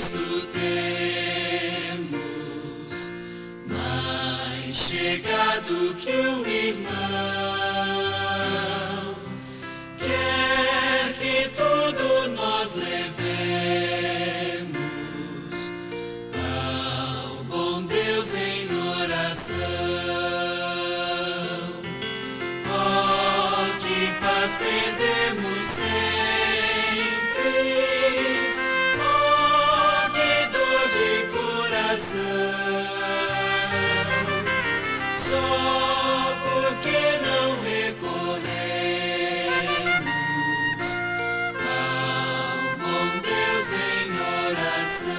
Cristo temos, mais chegado que um irmão. Quer que tudo nós levemos ao bom Deus em oração. Oh, que paz perdemos sempre. Oh, que dor de coração. Só porque não recorremos ao bom Deus em oração.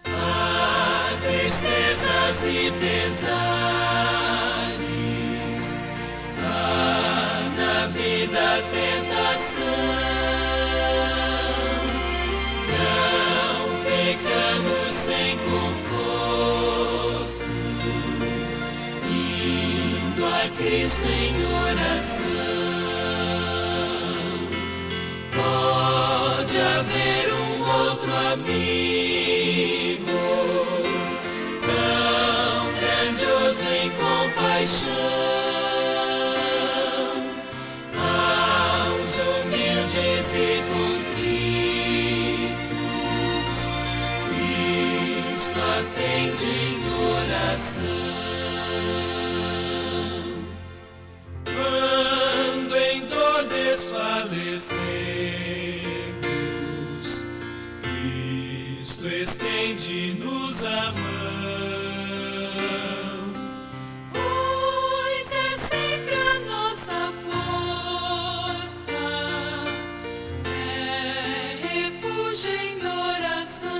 Há tristezas e pesares, há na vida tentação. Não ficamos sem conforto, indo a Cristo em oração. Pode haver um outro amigo, tão grandioso em compaixão, aos humildes e contritos, Cristo atende em oração. Quando em dor desfalecemos, Cristo estende-nos a mão. Pois é sempre a nossa força, é refúgio em oração.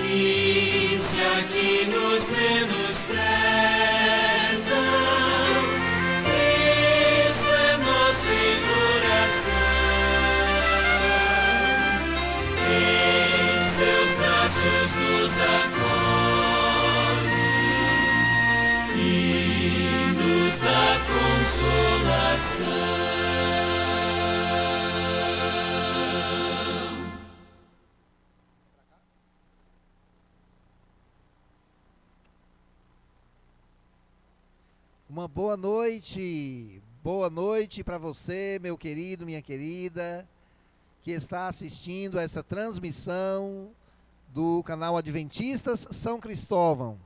E se aqui nos menosprezam, Cristo é nosso em oração. Em seus braços nos acolhe e nos dá consolação. Uma boa noite para você, meu querido, minha querida, que está assistindo a essa transmissão do canal Adventistas São Cristóvão.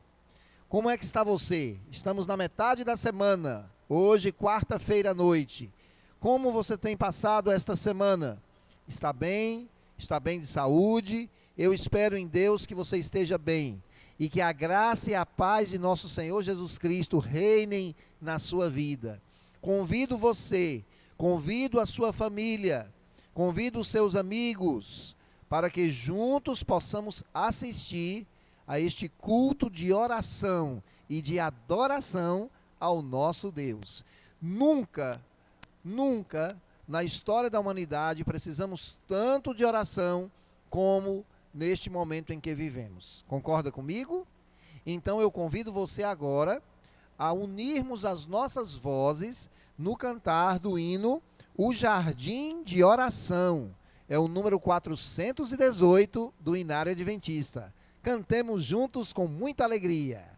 Como é que está você? Estamos na metade da semana, hoje quarta-feira à noite. Como você tem passado esta semana? Está bem? Está bem de saúde? Eu espero em Deus que você esteja bem. E que a graça e a paz de nosso Senhor Jesus Cristo reinem na sua vida. Convido você, convido a sua família, convido os seus amigos, para que juntos possamos assistir a este culto de oração e de adoração ao nosso Deus. Nunca na história da humanidade precisamos tanto de oração como neste momento em que vivemos. Concorda comigo? Então eu convido você agora a unirmos as nossas vozes no cantar do hino O Jardim de Oração. É o número 418 do Inário Adventista. Cantemos juntos com muita alegria.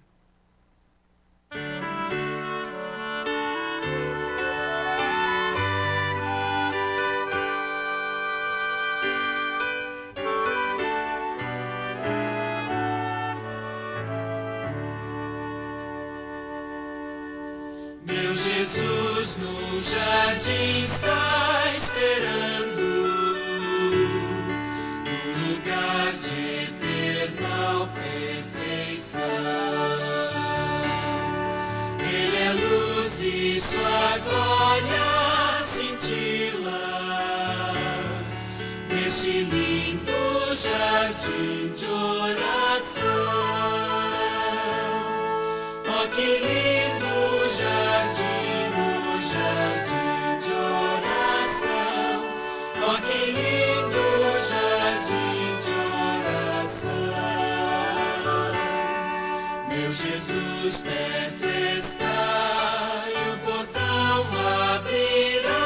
Jesus no jardim está esperando, no lugar de eternal perfeição. Ele é luz e sua glória cintila neste lindo jardim de oração. Oh, que lindo jardim, o jardim de oração. Oh, que lindo jardim de oração. Meu Jesus perto está e o portão abrirá.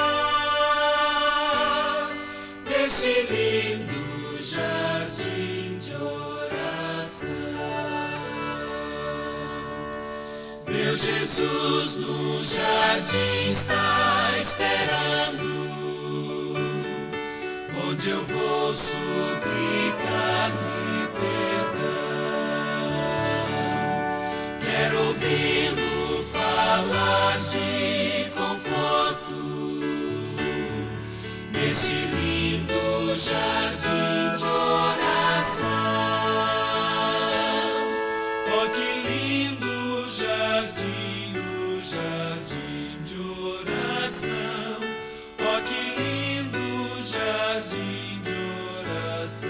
no jardim está esperando, onde eu vou suplicar-lhe perdão. Quero ouvi-lo falar de conforto neste lindo jardim de oração. Oh, que lindo jardim, o jardim de oração. Oh, que lindo jardim de oração.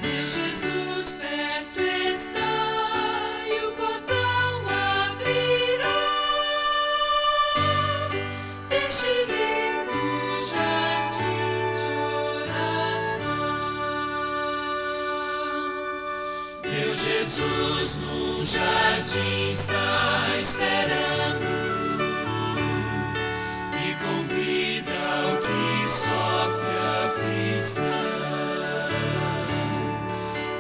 Meu Jesus perto está e o portão abrirá deste lindo jardim de oração. Meu Jesus num jardim está esperando e convida ao que sofre aflição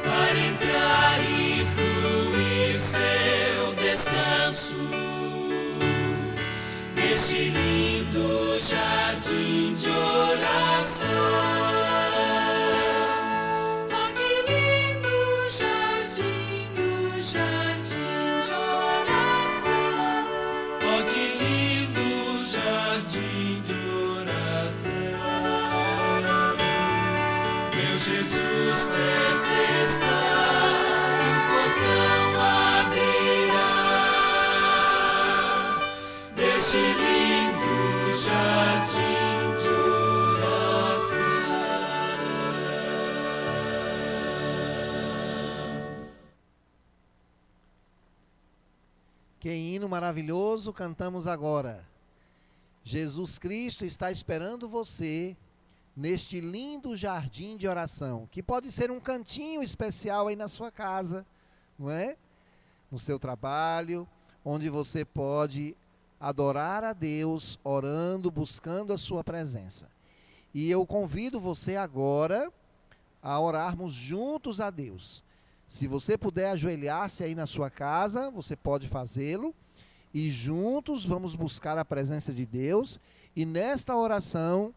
para entrar e fluir seu descanso neste lindo jardim de oração. Oh, que lindo jardim, o jardim de oração. Oh, que lindo jardim de oração. Meu Jesus perto está e o portão abrirá deste lindo jardim de oração. Que hino maravilhoso cantamos agora. Jesus Cristo está esperando você neste lindo jardim de oração, que pode ser um cantinho especial aí na sua casa, não é? No seu trabalho, onde você pode adorar a Deus, orando, buscando a sua presença. E eu convido você agora a orarmos juntos a Deus. Se você puder ajoelhar-se aí na sua casa, você pode fazê-lo. E juntos vamos buscar a presença de Deus. E nesta oração,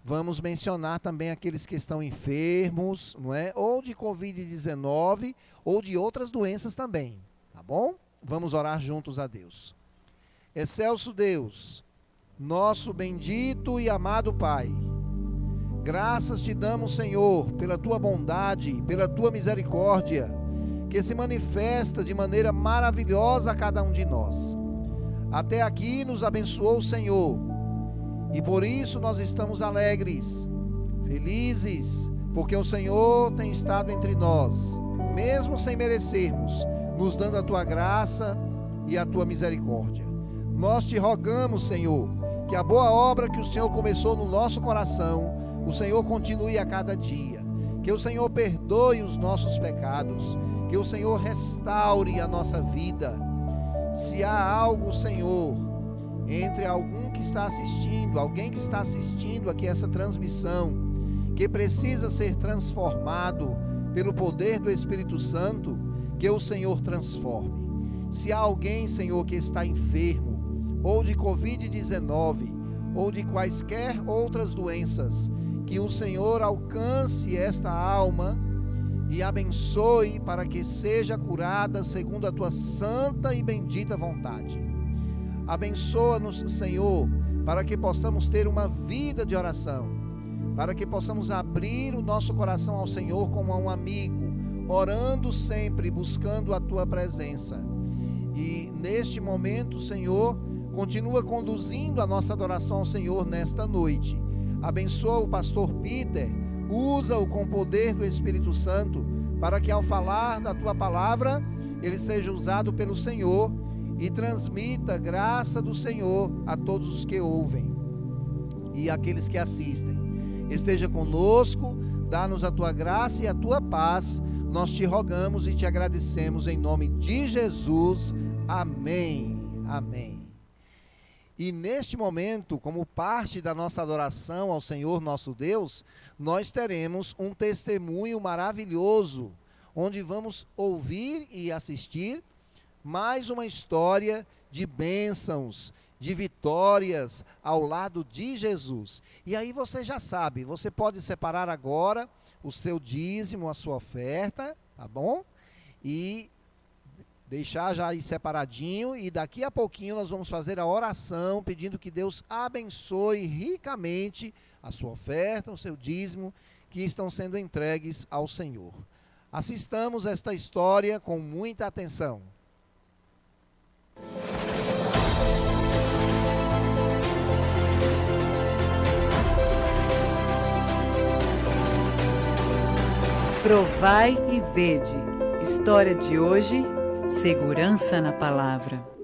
vamos mencionar também aqueles que estão enfermos, não é? Ou de Covid-19, ou de outras doenças também. Tá bom? Vamos orar juntos a Deus. Excelso Deus, nosso bendito e amado Pai, graças te damos, Senhor, pela tua bondade, pela tua misericórdia, que se manifesta de maneira maravilhosa a cada um de nós. Até aqui nos abençoou o Senhor, e por isso nós estamos alegres, felizes, porque o Senhor tem estado entre nós, mesmo sem merecermos, nos dando a tua graça e a tua misericórdia. Nós te rogamos, Senhor, que a boa obra que o Senhor começou no nosso coração, o Senhor continue a cada dia, que o Senhor perdoe os nossos pecados, que o Senhor restaure a nossa vida. Se há algo, Senhor, entre alguém que está assistindo aqui essa transmissão, que precisa ser transformado pelo poder do Espírito Santo, que o Senhor transforme. Se há alguém, Senhor, que está enfermo, ou de Covid-19, ou de quaisquer outras doenças, que o Senhor alcance esta alma e abençoe para que seja curada segundo a tua santa e bendita vontade. Abençoa-nos, Senhor, para que possamos ter uma vida de oração, para que possamos abrir o nosso coração ao Senhor como a um amigo, orando sempre, buscando a tua presença. E neste momento, Senhor, continua conduzindo a nossa adoração ao Senhor nesta noite. Abençoa o pastor Peter, usa-o com o poder do Espírito Santo, para que ao falar da tua palavra, ele seja usado pelo Senhor e transmita graça do Senhor a todos os que ouvem e aqueles que assistem. Esteja conosco, dá-nos a tua graça e a tua paz. Nós te rogamos e te agradecemos em nome de Jesus. Amém. Amém. E neste momento, como parte da nossa adoração ao Senhor nosso Deus, nós teremos um testemunho maravilhoso, onde vamos ouvir e assistir, mais uma história de bênçãos, de vitórias ao lado de Jesus. E aí você já sabe, você pode separar agora o seu dízimo, a sua oferta, tá bom? E deixar já aí separadinho, e daqui a pouquinho nós vamos fazer a oração pedindo que Deus abençoe ricamente a sua oferta, o seu dízimo, que estão sendo entregues ao Senhor. Assistamos esta história com muita atenção. Provai e vede. História de hoje: segurança na palavra.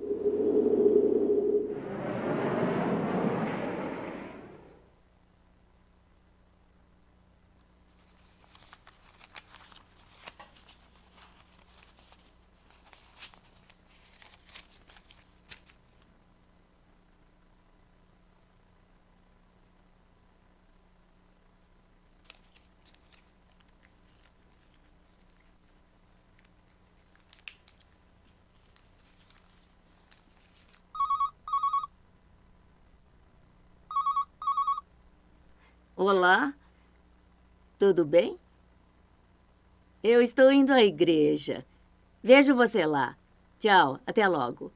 Olá, tudo bem? Eu estou indo à igreja. Vejo você lá. Tchau, até logo.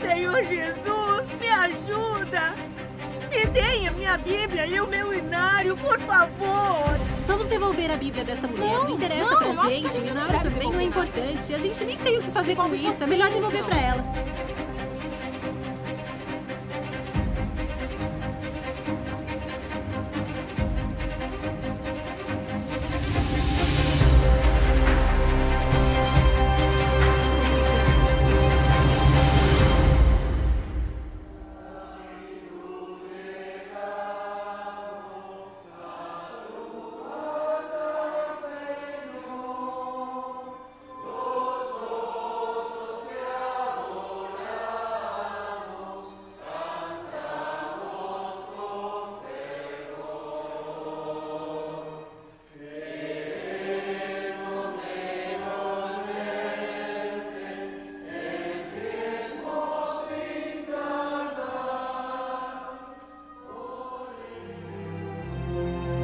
Senhor Jesus, me ajuda! Me deem a minha Bíblia e o meu inário, por favor! Vamos devolver a Bíblia dessa mulher. Não interessa pra gente. O inário também não é importante. A gente nem tem o que fazer com isso. É melhor devolver pra ela.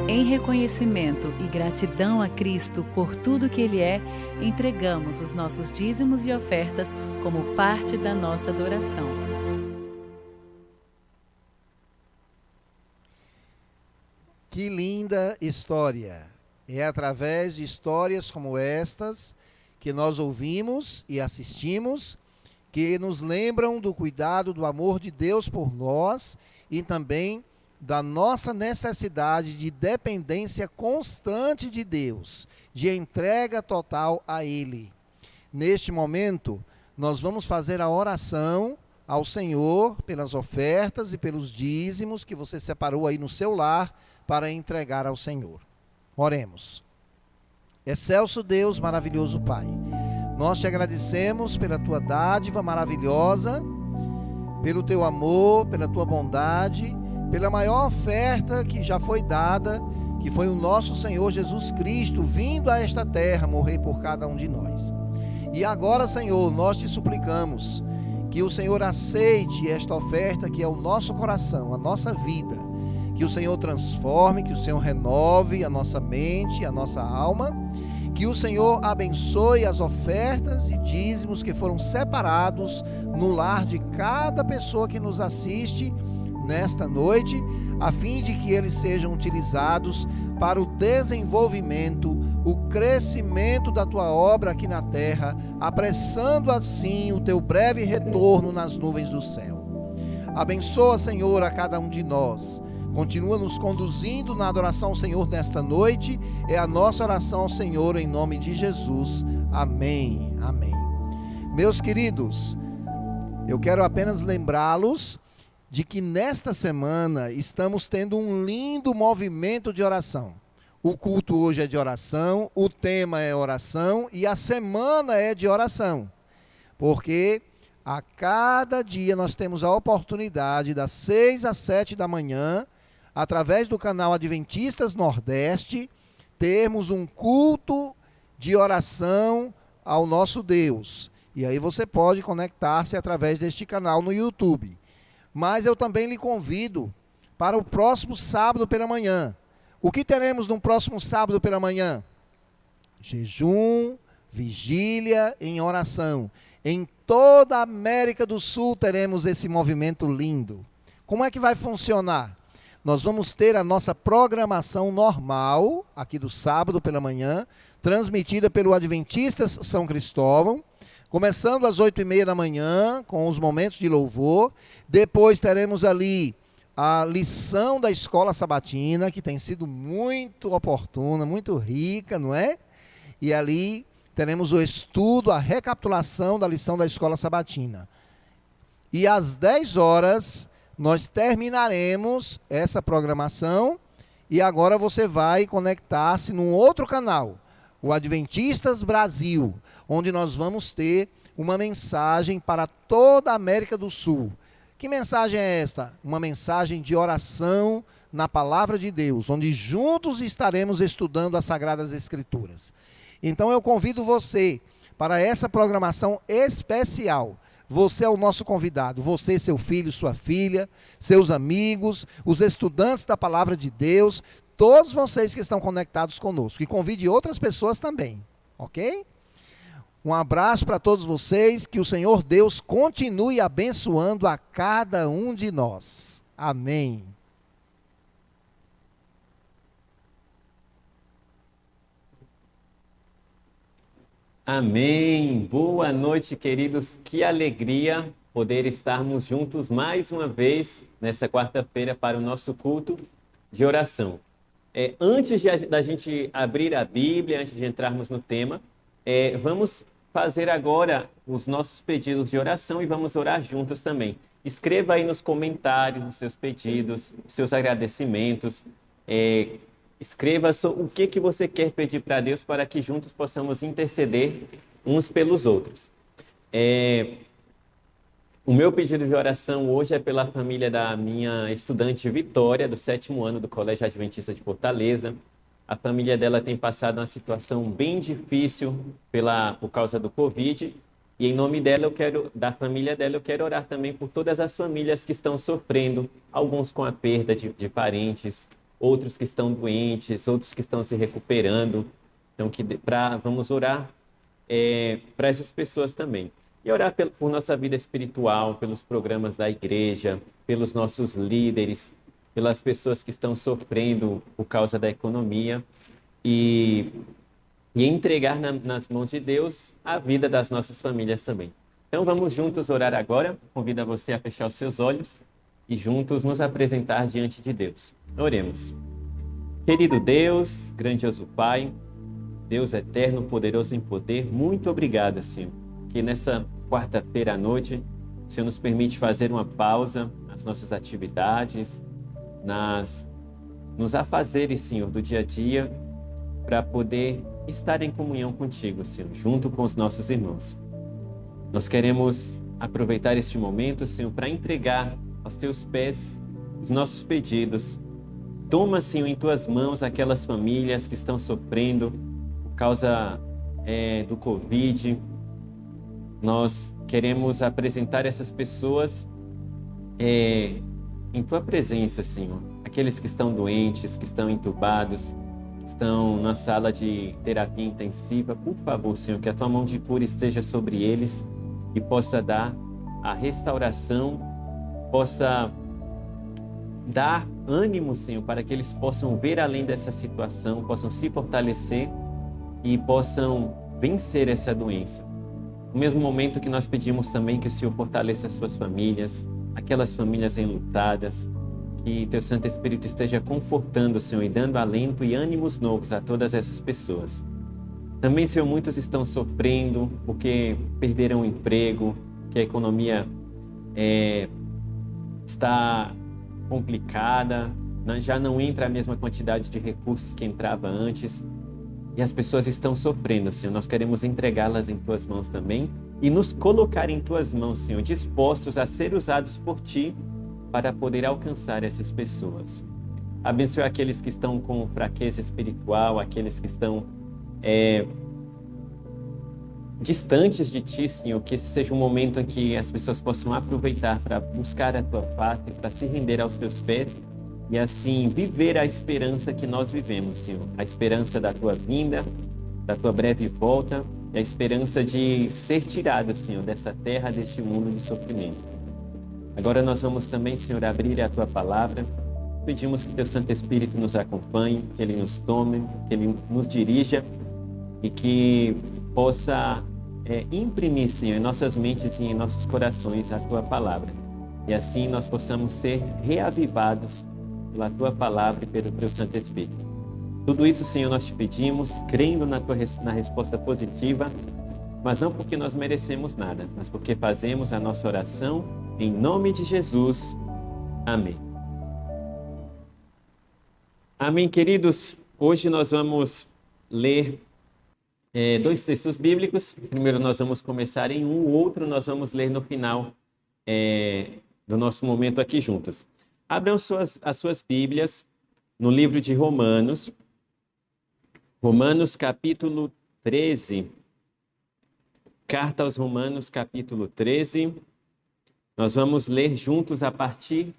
Em reconhecimento e gratidão a Cristo por tudo que Ele é, entregamos os nossos dízimos e ofertas como parte da nossa adoração. Que linda história! É através de histórias como estas que nós ouvimos e assistimos, que nos lembram do cuidado, do amor de Deus por nós e também da nossa necessidade de dependência constante de Deus, de entrega total a Ele. Neste momento, nós vamos fazer a oração ao Senhor pelas ofertas e pelos dízimos que você separou aí no seu lar para entregar ao Senhor. Oremos. Excelso Deus, maravilhoso Pai, Nós te agradecemos pela tua dádiva maravilhosa, pelo teu amor, pela tua bondade, pela maior oferta que já foi dada, que foi o nosso Senhor Jesus Cristo, vindo a esta terra morrer por cada um de nós. E agora, Senhor, nós te suplicamos que o Senhor aceite esta oferta que é o nosso coração, a nossa vida, que o Senhor transforme, que o Senhor renove a nossa mente, a nossa alma, que o Senhor abençoe as ofertas e dízimos que foram separados no lar de cada pessoa que nos assiste nesta noite, a fim de que eles sejam utilizados para o desenvolvimento, o crescimento da tua obra aqui na terra, apressando assim o teu breve retorno nas nuvens do céu. Abençoa, Senhor, a cada um de nós. Continua nos conduzindo na adoração ao Senhor nesta noite. É a nossa oração ao Senhor em nome de Jesus. Amém. Amém. Meus queridos, eu quero apenas lembrá-los de que nesta semana estamos tendo um lindo movimento de oração. O culto hoje é de oração, o tema é oração e a semana é de oração. Porque a cada dia nós temos a oportunidade das 6 às 7 da manhã, através do canal Adventistas Nordeste, termos um culto de oração ao nosso Deus. E aí você pode conectar-se através deste canal no YouTube. Mas eu também lhe convido para o próximo sábado pela manhã. O que teremos no próximo sábado pela manhã? Jejum, vigília em oração. Em toda a América do Sul teremos esse movimento lindo. Como é que vai funcionar? Nós vamos ter a nossa programação normal, aqui do sábado pela manhã, transmitida pelo Adventistas São Cristóvão, começando às 8h30 da manhã, com os momentos de louvor. Depois teremos ali a lição da Escola Sabatina, que tem sido muito oportuna, muito rica, não é? E ali teremos o estudo, a recapitulação da lição da Escola Sabatina. E às 10 horas nós terminaremos essa programação e agora você vai conectar-se num outro canal, o Adventistas Brasil, onde nós vamos ter uma mensagem para toda a América do Sul. Que mensagem é esta? Uma mensagem de oração na Palavra de Deus, onde juntos estaremos estudando as Sagradas Escrituras. Então eu convido você para essa programação especial. Você é o nosso convidado, você, seu filho, sua filha, seus amigos, os estudantes da Palavra de Deus, todos vocês que estão conectados conosco. E convide outras pessoas também, ok? Um abraço para todos vocês, que o Senhor Deus continue abençoando a cada um de nós. Amém. Amém. Boa noite, queridos. Que alegria poder estarmos juntos mais uma vez nessa quarta-feira para o nosso culto de oração. Antes da gente abrir a Bíblia, antes de entrarmos no tema, vamos fazer agora os nossos pedidos de oração e vamos orar juntos também. Escreva aí nos comentários os seus pedidos, os seus agradecimentos. Escreva o que você quer pedir para Deus para que juntos possamos interceder uns pelos outros. O meu pedido de oração hoje é pela família da minha estudante Vitória, do 7º ano do Colégio Adventista de Fortaleza. A família dela tem passado uma situação bem difícil por causa do Covid. E em nome dela, da família dela, eu quero orar também por todas as famílias que estão sofrendo, alguns com a perda de parentes, outros que estão doentes, outros que estão se recuperando. Então, vamos orar para essas pessoas também. E orar por nossa vida espiritual, pelos programas da igreja, pelos nossos líderes, pelas pessoas que estão sofrendo por causa da economia e entregar nas mãos de Deus a vida das nossas famílias também. Então, vamos juntos orar agora. Convido você a fechar os seus olhos e juntos nos apresentar diante de Deus. Oremos. Querido Deus, grandioso Pai, Deus eterno, poderoso em poder, muito obrigado, Senhor, que nessa quarta-feira à noite, o Senhor nos permite fazer uma pausa nas nossas atividades, nos afazeres, Senhor, do dia a dia, para poder estar em comunhão contigo, Senhor, junto com os nossos irmãos. Nós queremos aproveitar este momento, Senhor, para entregar aos teus pés os nossos pedidos. Toma, Senhor, em tuas mãos aquelas famílias que estão sofrendo por causa do Covid. Nós queremos apresentar essas pessoas em tua presença, Senhor. Aqueles que estão doentes, que estão entubados, que estão na sala de terapia intensiva, por favor, Senhor, que a tua mão de cura esteja sobre eles e possa dar a restauração, possa dar ânimo, Senhor, para que eles possam ver além dessa situação, possam se fortalecer e possam vencer essa doença. No mesmo momento que nós pedimos também que o Senhor fortaleça as suas famílias, aquelas famílias enlutadas, que teu Santo Espírito esteja confortando, Senhor, e dando alento e ânimos novos a todas essas pessoas. Também, Senhor, muitos estão sofrendo porque perderam o emprego, que a economia está complicada, já não entra a mesma quantidade de recursos que entrava antes, e as pessoas estão sofrendo, Senhor. Nós queremos entregá-las em tuas mãos também e nos colocar em tuas mãos, Senhor, dispostos a ser usados por ti para poder alcançar essas pessoas. Abençoe aqueles que estão com fraqueza espiritual, aqueles que estão distantes de ti, Senhor, que esse seja um momento em que as pessoas possam aproveitar para buscar a tua face, para se render aos teus pés e assim viver a esperança que nós vivemos, Senhor. A esperança da tua vinda, da tua breve volta e a esperança de ser tirado, Senhor, dessa terra, deste mundo de sofrimento. Agora nós vamos também, Senhor, abrir a tua palavra. Pedimos que teu Santo Espírito nos acompanhe, que ele nos tome, que ele nos dirija e que possa imprimir, Senhor, em nossas mentes e em nossos corações a tua palavra. E assim nós possamos ser reavivados pela tua palavra e pelo teu Santo Espírito. Tudo isso, Senhor, nós te pedimos, crendo na resposta positiva, mas não porque nós merecemos nada, mas porque fazemos a nossa oração em nome de Jesus. Amém. Amém, queridos. Hoje nós vamos ler dois textos bíblicos. Primeiro nós vamos começar em um, o outro nós vamos ler no final do nosso momento aqui juntos. Abram as suas Bíblias no livro de Romanos, Romanos capítulo 13. Carta aos Romanos capítulo 13. Nós vamos ler juntos a partir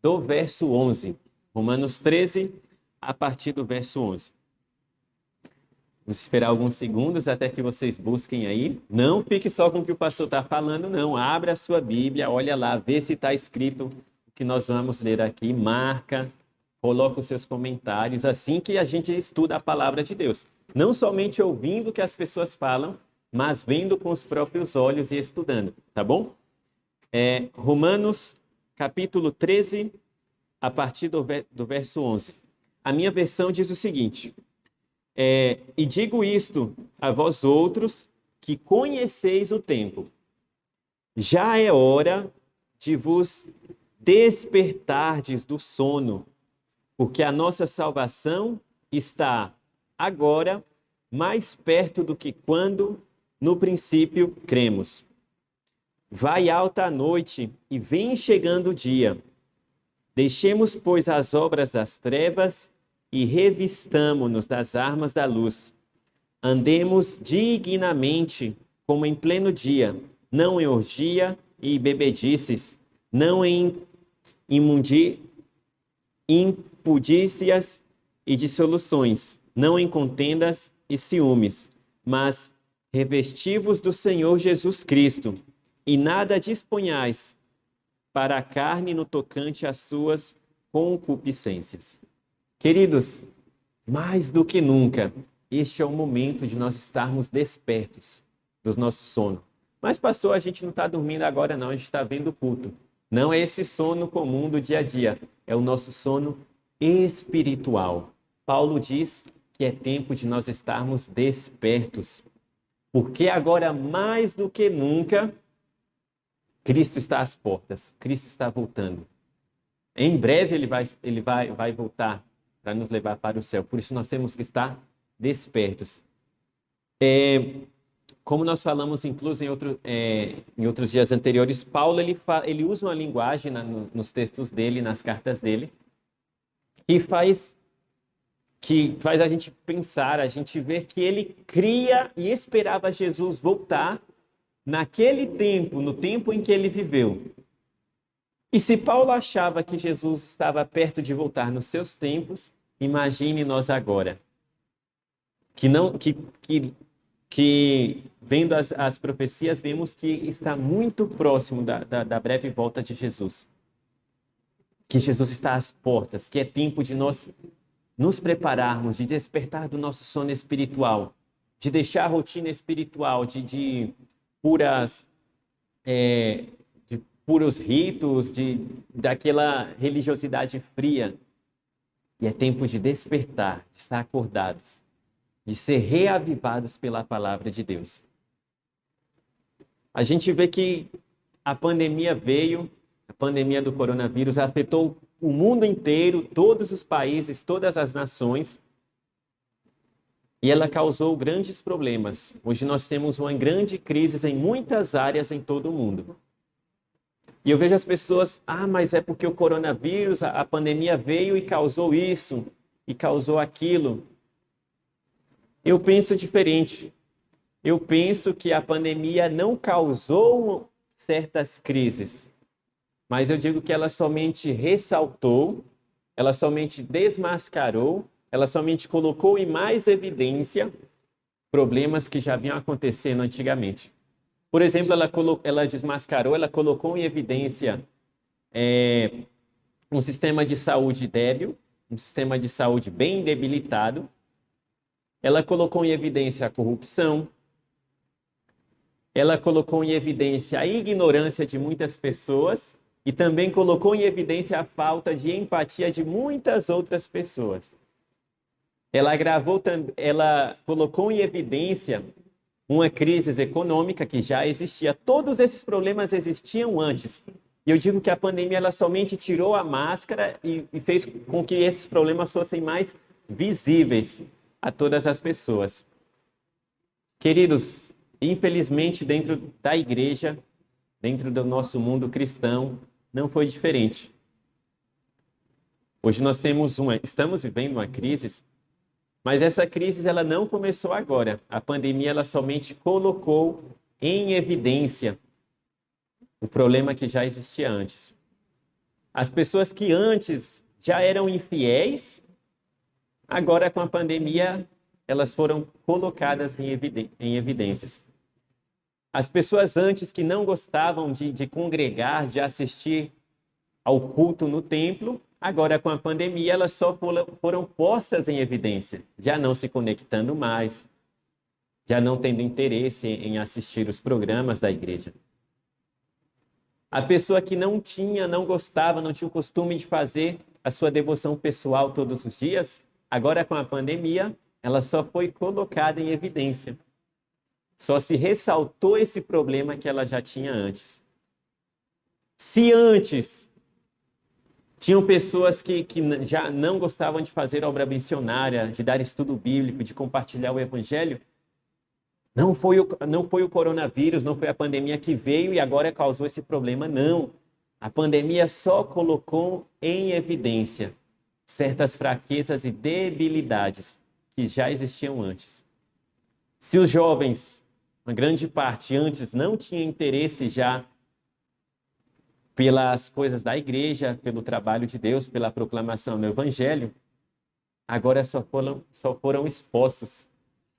do verso 11. Romanos 13, a partir do verso 11. Vamos esperar alguns segundos até que vocês busquem aí. Não fique só com o que o pastor está falando, não. Abra a sua Bíblia, olha lá, vê se está escrito o que nós vamos ler aqui. Marca, coloca os seus comentários, assim que a gente estuda a palavra de Deus. Não somente ouvindo o que as pessoas falam, mas vendo com os próprios olhos e estudando, tá bom? Romanos capítulo 13, a partir do verso 11. A minha versão diz o seguinte: e digo isto a vós outros que conheceis o tempo. Já é hora de vos despertardes do sono, porque a nossa salvação está agora mais perto do que quando no princípio cremos. Vai alta a noite e vem chegando o dia. Deixemos, pois, as obras das trevas e revistamo-nos das armas da luz. Andemos dignamente, como em pleno dia, não em orgia e bebedices, não em impudícias e dissoluções, não em contendas e ciúmes, mas revesti-vos do Senhor Jesus Cristo, e nada disponhais para a carne no tocante às suas concupiscências. Queridos, mais do que nunca, este é o momento de nós estarmos despertos do nosso sono. Mas, pastor, a gente não está dormindo agora não, a gente está vendo o culto. Não é esse sono comum do dia a dia, é o nosso sono espiritual. Paulo diz que é tempo de nós estarmos despertos, porque agora, mais do que nunca, Cristo está às portas, Cristo está voltando. Em breve ele vai voltar para nos levar para o céu. Por isso nós temos que estar despertos. Como nós falamos, incluso em outros dias anteriores, Paulo ele usa uma linguagem nos textos dele, nas cartas dele, que faz a gente pensar, a gente ver que ele cria e esperava Jesus voltar naquele tempo, no tempo em que ele viveu. E se Paulo achava que Jesus estava perto de voltar nos seus tempos, imagine nós agora. Que vendo as profecias, vemos que está muito próximo da breve volta de Jesus. Que Jesus está às portas, que é tempo de nós nos prepararmos, de despertar do nosso sono espiritual, de deixar a rotina espiritual, de puros ritos, daquela religiosidade fria. E é tempo de despertar, de estar acordados, de ser reavivados pela palavra de Deus. A gente vê que a pandemia veio, a pandemia do coronavírus afetou o mundo inteiro, todos os países, todas as nações, e ela causou grandes problemas. Hoje nós temos uma grande crise em muitas áreas em todo o mundo. E eu vejo as pessoas, mas é porque o coronavírus, a pandemia veio e causou isso, e causou aquilo. Eu penso diferente. Eu penso que a pandemia não causou certas crises, mas eu digo que ela somente ressaltou, ela somente desmascarou, ela somente colocou em mais evidência problemas que já vinham acontecendo antigamente. Por exemplo, ela desmascarou, ela colocou em evidência um sistema de saúde débil, um sistema de saúde bem debilitado. Ela colocou em evidência a corrupção. Ela colocou em evidência a ignorância de muitas pessoas e também colocou em evidência a falta de empatia de muitas outras pessoas. Ela colocou em evidência uma crise econômica que já existia. Todos esses problemas existiam antes. E eu digo que a pandemia ela somente tirou a máscara e fez com que esses problemas fossem mais visíveis a todas as pessoas. Queridos, infelizmente dentro da igreja, dentro do nosso mundo cristão, não foi diferente. Hoje nós estamos vivendo uma crise, mas essa crise ela não começou agora. A pandemia ela somente colocou em evidência o problema que já existia antes. As pessoas que antes já eram infiéis, agora com a pandemia elas foram colocadas em evidências. As pessoas antes que não gostavam de congregar, de assistir ao culto no templo, agora com a pandemia elas só foram postas em evidência, já não se conectando mais, já não tendo interesse em assistir os programas da igreja. A pessoa que não gostava, não tinha o costume de fazer a sua devoção pessoal todos os dias, agora com a pandemia, ela só foi colocada em evidência. Só se ressaltou esse problema que ela já tinha antes. Se antes tinham pessoas que já não gostavam de fazer obra missionária, de dar estudo bíblico, de compartilhar o evangelho, não foi o coronavírus, não foi a pandemia que veio e agora causou esse problema, não. A pandemia só colocou em evidência certas fraquezas e debilidades que já existiam antes. Se os jovens, uma grande parte antes, não tinha interesse já pelas coisas da igreja, pelo trabalho de Deus, pela proclamação do evangelho, agora só foram expostos,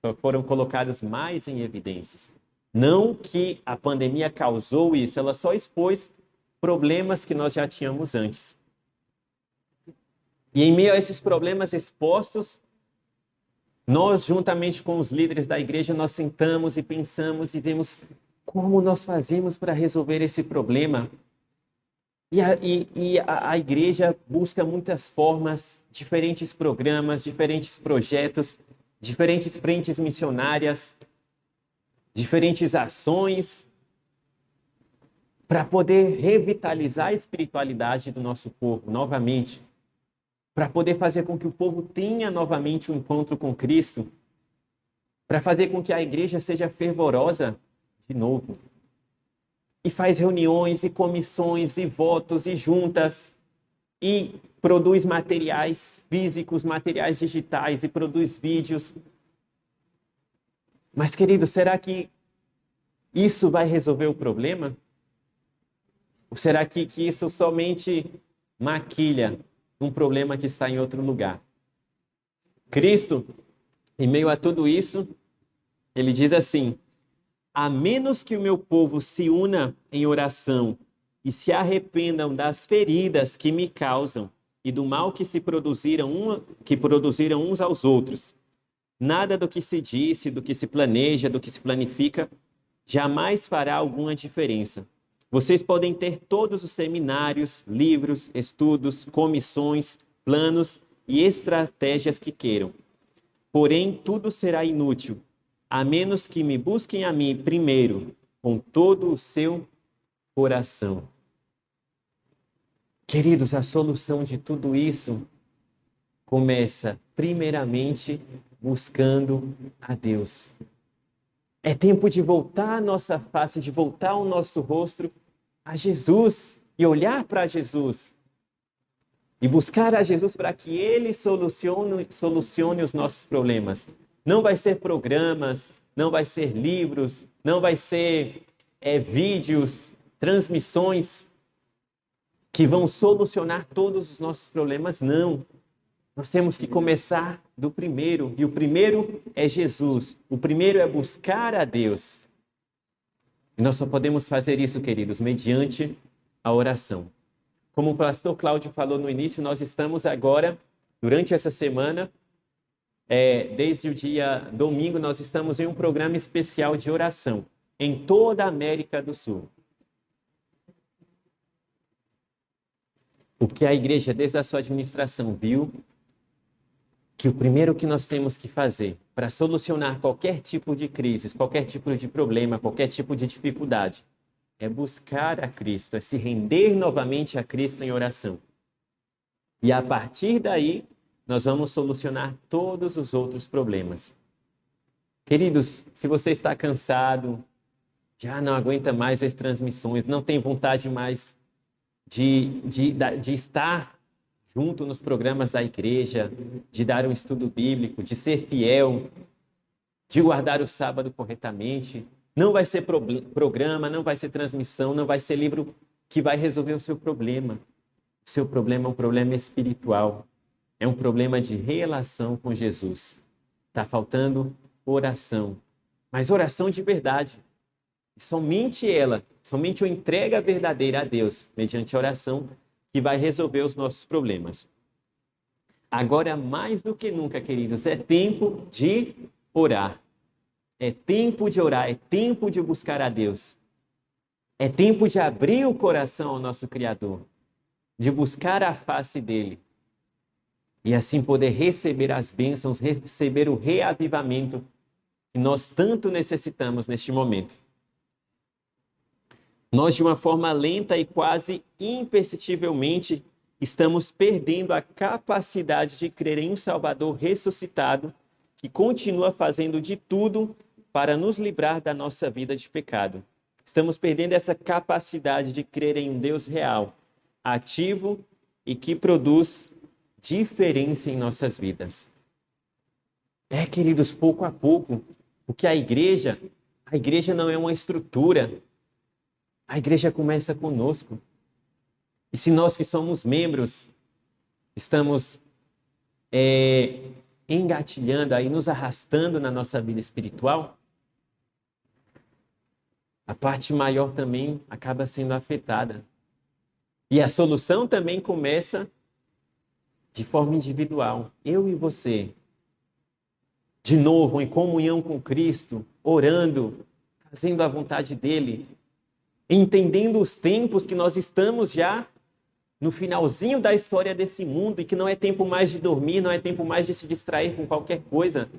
só foram colocados mais em evidências. Não que a pandemia causou isso, ela só expôs problemas que nós já tínhamos antes. E em meio a esses problemas expostos, nós, juntamente com os líderes da igreja, nós sentamos e pensamos e vemos como nós fazemos para resolver esse problema. E a igreja busca muitas formas, diferentes programas, diferentes projetos, diferentes frentes missionárias, diferentes ações, para poder revitalizar a espiritualidade do nosso povo novamente, para poder fazer com que o povo tenha novamente um encontro com Cristo. para fazer com que a igreja seja fervorosa de novo. E faz reuniões, e comissões, e votos, e juntas, e produz materiais físicos, materiais digitais, e produz vídeos. Mas, querido, será que isso vai resolver o problema? Ou será que isso somente maquilha um problema que está em outro lugar? Cristo, em meio a tudo isso, ele diz assim: a menos que o meu povo se una em oração e se arrependam das feridas que me causam e do mal que produziram uns aos outros, nada do que se disse, do que se planeja, do que se planifica, jamais fará alguma diferença. Vocês podem ter todos os seminários, livros, estudos, comissões, planos e estratégias que queiram. Porém, tudo será inútil, a menos que me busquem a mim primeiro, com todo o seu coração. Queridos, a solução de tudo isso começa, primeiramente, buscando a Deus. É tempo de voltar a nossa face, de voltar o nosso rosto a Jesus e olhar para Jesus. E buscar a Jesus para que Ele solucione os nossos problemas. Não vai ser programas, não vai ser livros, não vai ser vídeos, transmissões que vão solucionar todos os nossos problemas, não. Nós temos que começar do primeiro, e o primeiro é Jesus. O primeiro é buscar a Deus. E nós só podemos fazer isso, queridos, mediante a oração. Como o pastor Cláudio falou no início, nós estamos agora, durante essa semana, desde o dia domingo, nós estamos em um programa especial de oração em toda a América do Sul. O que a igreja, desde a sua administração, viu que o primeiro que nós temos que fazer para solucionar qualquer tipo de crise, qualquer tipo de problema, qualquer tipo de dificuldade, é buscar a Cristo, é se render novamente a Cristo em oração. E a partir daí, nós vamos solucionar todos os outros problemas. Queridos, se você está cansado, já não aguenta mais ver transmissões, não tem vontade mais de estar junto nos programas da igreja, de dar um estudo bíblico, de ser fiel, de guardar o sábado corretamente, não vai ser programa, não vai ser transmissão, não vai ser livro que vai resolver o seu problema. O seu problema é um problema espiritual. É um problema de relação com Jesus. Está faltando oração. Mas oração de verdade. Somente ela, somente a entrega verdadeira a Deus, mediante a oração, que vai resolver os nossos problemas. Agora, mais do que nunca, queridos, é tempo de orar. É tempo de orar, é tempo de buscar a Deus. É tempo de abrir o coração ao nosso Criador, de buscar a face dele. E assim poder receber as bênçãos, receber o reavivamento que nós tanto necessitamos neste momento. Nós, de uma forma lenta e quase imperceptivelmente, estamos perdendo a capacidade de crer em um Salvador ressuscitado que continua fazendo de tudo para nos livrar da nossa vida de pecado. Estamos perdendo essa capacidade de crer em um Deus real, ativo e que produz diferença em nossas vidas. Queridos, pouco a pouco, porque a igreja não é uma estrutura. A igreja começa conosco. E se nós que somos membros estamos engatilhando, aí, nos arrastando na nossa vida espiritual, a parte maior também acaba sendo afetada. E a solução também começa de forma individual. Eu e você, de novo, em comunhão com Cristo, orando, fazendo a vontade dele, entendendo os tempos que nós estamos já no finalzinho da história desse mundo e que não é tempo mais de dormir, não é tempo mais de se distrair com qualquer coisa.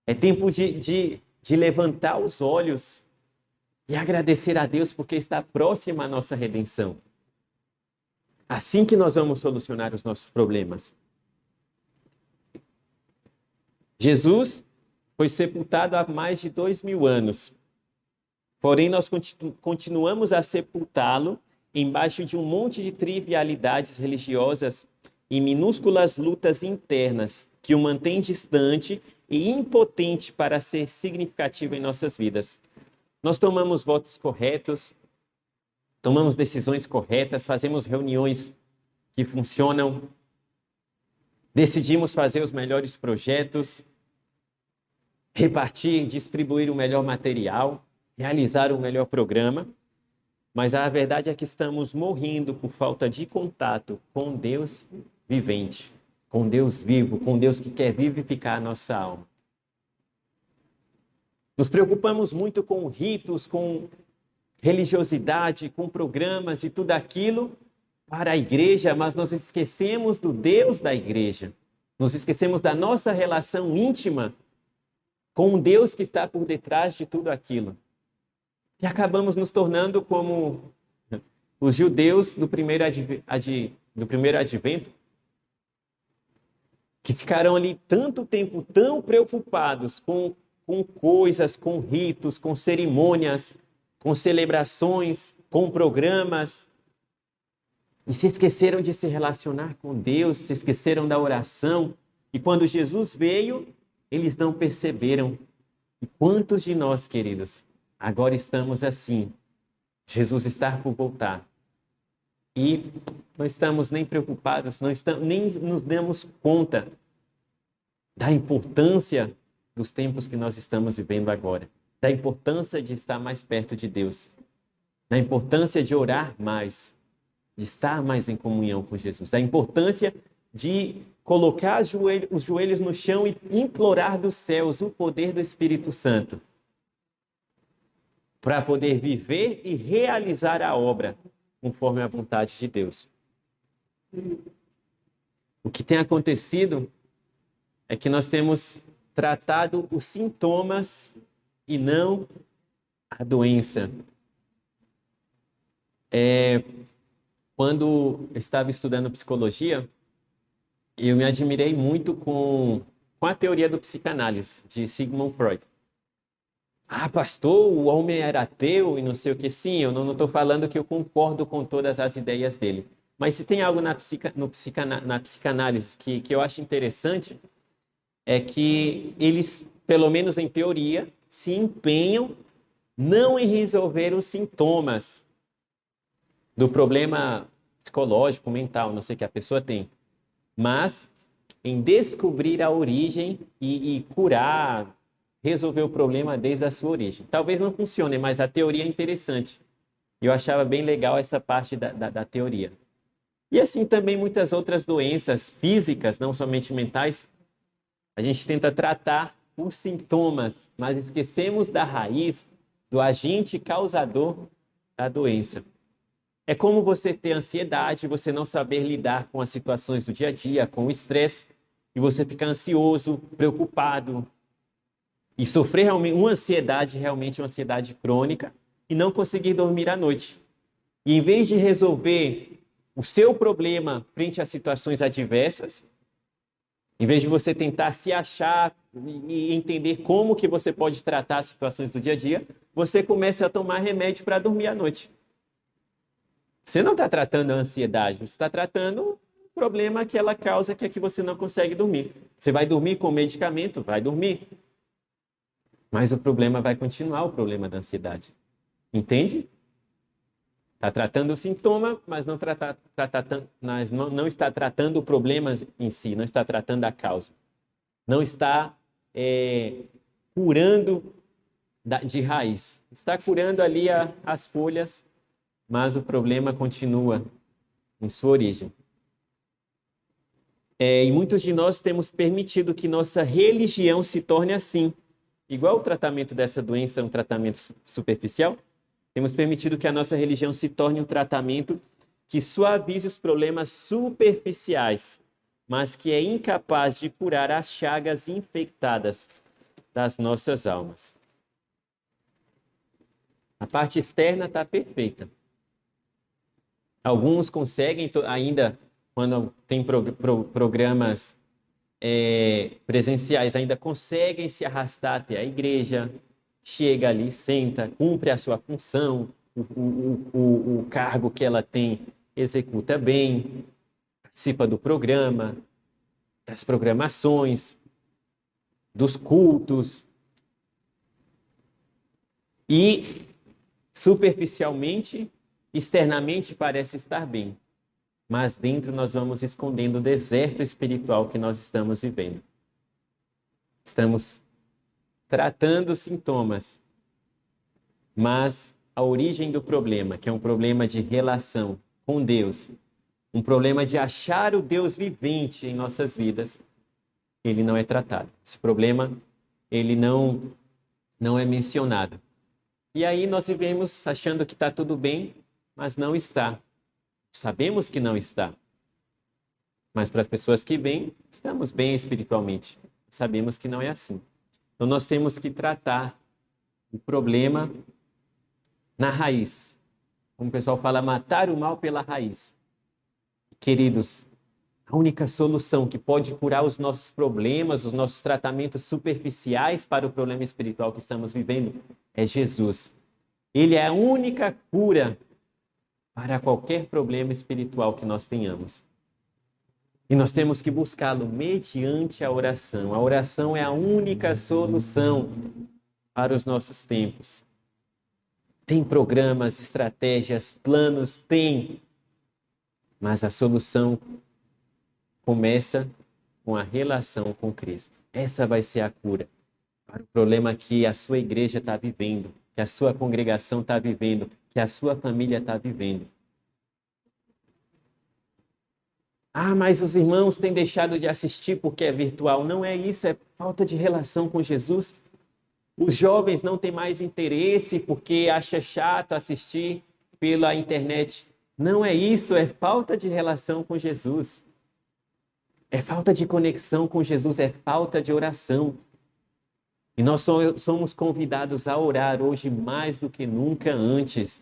É tempo de levantar os olhos e agradecer a Deus porque está próxima a nossa redenção. Assim que nós vamos solucionar os nossos problemas. Jesus foi sepultado há mais de 2000 anos. Porém, nós continuamos a sepultá-lo embaixo de um monte de trivialidades religiosas e minúsculas lutas internas que o mantêm distante e impotente para ser significativo em nossas vidas. Nós tomamos votos corretos, tomamos decisões corretas, fazemos reuniões que funcionam, decidimos fazer os melhores projetos, repartir, distribuir o melhor material, realizar o melhor programa, mas a verdade é que estamos morrendo por falta de contato com Deus vivente, com Deus vivo, com Deus que quer vivificar a nossa alma. Nos preocupamos muito com ritos, com religiosidade, com programas e tudo aquilo para a igreja, mas nós esquecemos do Deus da igreja. Nos esquecemos da nossa relação íntima com o Deus que está por detrás de tudo aquilo. E acabamos nos tornando como os judeus do primeiro advento, que ficaram ali tanto tempo tão preocupados com coisas, com ritos, com cerimônias, com celebrações, com programas, e se esqueceram de se relacionar com Deus, se esqueceram da oração, e quando Jesus veio, eles não perceberam. E quantos de nós, queridos, agora estamos assim, Jesus está por voltar, e não estamos nem preocupados, nem nos damos conta da importância dos tempos que nós estamos vivendo agora, da importância de estar mais perto de Deus, da importância de orar mais, de estar mais em comunhão com Jesus, da importância de colocar os joelhos no chão e implorar dos céus o poder do Espírito Santo para poder viver e realizar a obra conforme a vontade de Deus. O que tem acontecido é que nós temos tratado os sintomas e não a doença. Quando eu estava estudando psicologia, eu me admirei muito com a teoria do psicanálise, de Sigmund Freud. Ah, pastor, o homem era ateu e não sei o que. Sim, eu não estou falando que eu concordo com todas as ideias dele. Mas se tem algo na psicanálise que eu acho interessante, é que eles, pelo menos em teoria, se empenham não em resolver os sintomas do problema psicológico, mental, não sei o que a pessoa tem, mas em descobrir a origem e curar, resolver o problema desde a sua origem. Talvez não funcione, mas a teoria é interessante. Eu achava bem legal essa parte da teoria. E assim também muitas outras doenças físicas, não somente mentais, a gente tenta tratar os sintomas, mas esquecemos da raiz, do agente causador da doença. É como você ter ansiedade, você não saber lidar com as situações do dia a dia, com o estresse, e você ficar ansioso, preocupado, e sofrer realmente uma ansiedade crônica, e não conseguir dormir à noite. E em vez de resolver o seu problema frente a situações adversas, em vez de você tentar se achar e entender como que você pode tratar as situações do dia a dia, você começa a tomar remédio para dormir à noite. Você não está tratando a ansiedade, você está tratando o problema que ela causa, que é que você não consegue dormir. Você vai dormir com medicamento? Vai dormir. Mas o problema vai continuar, o problema da ansiedade. Entende? Está tratando o sintoma, mas não está tratando o problema em si, não está tratando a causa. Não está curando de raiz. Está curando ali as folhas, mas o problema continua em sua origem. E muitos de nós temos permitido que nossa religião se torne assim. Igual o tratamento dessa doença é um tratamento superficial, temos permitido que a nossa religião se torne um tratamento que suavize os problemas superficiais, mas que é incapaz de curar as chagas infectadas das nossas almas. A parte externa está perfeita. Alguns conseguem ainda, quando tem programas presenciais ainda conseguem se arrastar até a igreja, chega ali, senta, cumpre a sua função, o cargo que ela tem executa bem, participa do programa, das programações, dos cultos. E, superficialmente, externamente parece estar bem, mas dentro nós vamos escondendo o deserto espiritual que nós estamos vivendo. Estamos tratando sintomas, mas a origem do problema, que é um problema de relação com Deus, um problema de achar o Deus vivente em nossas vidas, ele não é tratado. Esse problema, ele não é mencionado. E aí nós vivemos achando que está tudo bem, mas não está. Sabemos que não está. Mas para as pessoas que vêm, estamos bem espiritualmente. Sabemos que não é assim. Então nós temos que tratar o problema na raiz. Como o pessoal fala, matar o mal pela raiz. Queridos, a única solução que pode curar os nossos problemas, os nossos tratamentos superficiais para o problema espiritual que estamos vivendo é Jesus. Ele é a única cura para qualquer problema espiritual que nós tenhamos. E nós temos que buscá-lo mediante a oração. A oração é a única solução para os nossos tempos. Tem programas, estratégias, planos? Tem. Mas a solução começa com a relação com Cristo. Essa vai ser a cura para o problema que a sua igreja está vivendo, que a sua congregação está vivendo, que a sua família está vivendo. Ah, mas os irmãos têm deixado de assistir porque é virtual. Não é isso, é falta de relação com Jesus. Os jovens não têm mais interesse porque acha chato assistir pela internet. Não é isso, é falta de relação com Jesus. É falta de conexão com Jesus, é falta de oração. E nós somos convidados a orar hoje mais do que nunca antes.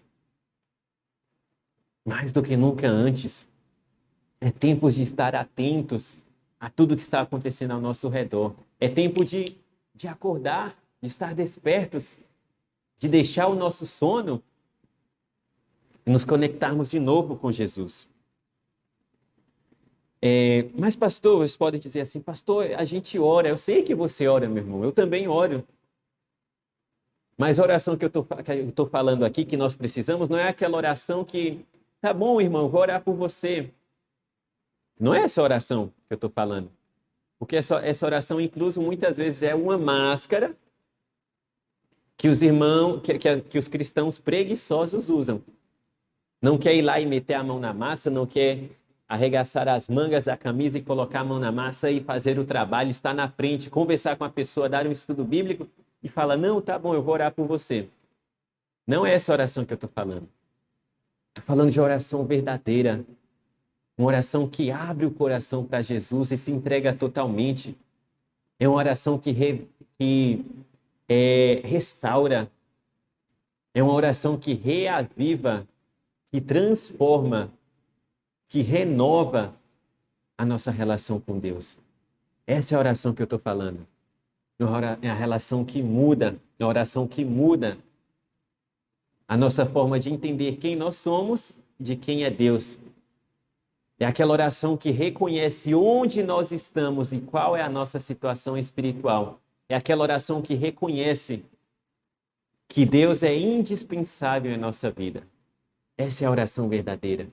Mais do que nunca antes. É tempo de estar atentos a tudo que está acontecendo ao nosso redor. É tempo de acordar, de estar despertos, de deixar o nosso sono e nos conectarmos de novo com Jesus. Mas pastor, vocês podem dizer assim, pastor, a gente ora. Eu sei que você ora, meu irmão, eu também oro. Mas a oração que eu estou falando aqui, que nós precisamos, não é aquela oração que, tá bom, irmão, vou orar por você. Não é essa oração que eu estou falando. Porque essa oração, incluso, muitas vezes é uma máscara que os irmãos, que os cristãos preguiçosos usam. Não quer ir lá e meter a mão na massa, não quer arregaçar as mangas da camisa e colocar a mão na massa e fazer o trabalho, estar na frente, conversar com a pessoa, dar um estudo bíblico e fala, não, tá bom, eu vou orar por você. Não é essa oração que eu estou falando. Estou falando de oração verdadeira. Uma oração que abre o coração para Jesus e se entrega totalmente. É uma oração que restaura. É uma oração que reaviva, que transforma, que renova a nossa relação com Deus. Essa é a oração que eu estou falando. É a relação que muda, é a oração que muda a nossa forma de entender quem nós somos e de quem é Deus. É aquela oração que reconhece onde nós estamos e qual é a nossa situação espiritual. É aquela oração que reconhece que Deus é indispensável em nossa vida. Essa é a oração verdadeira.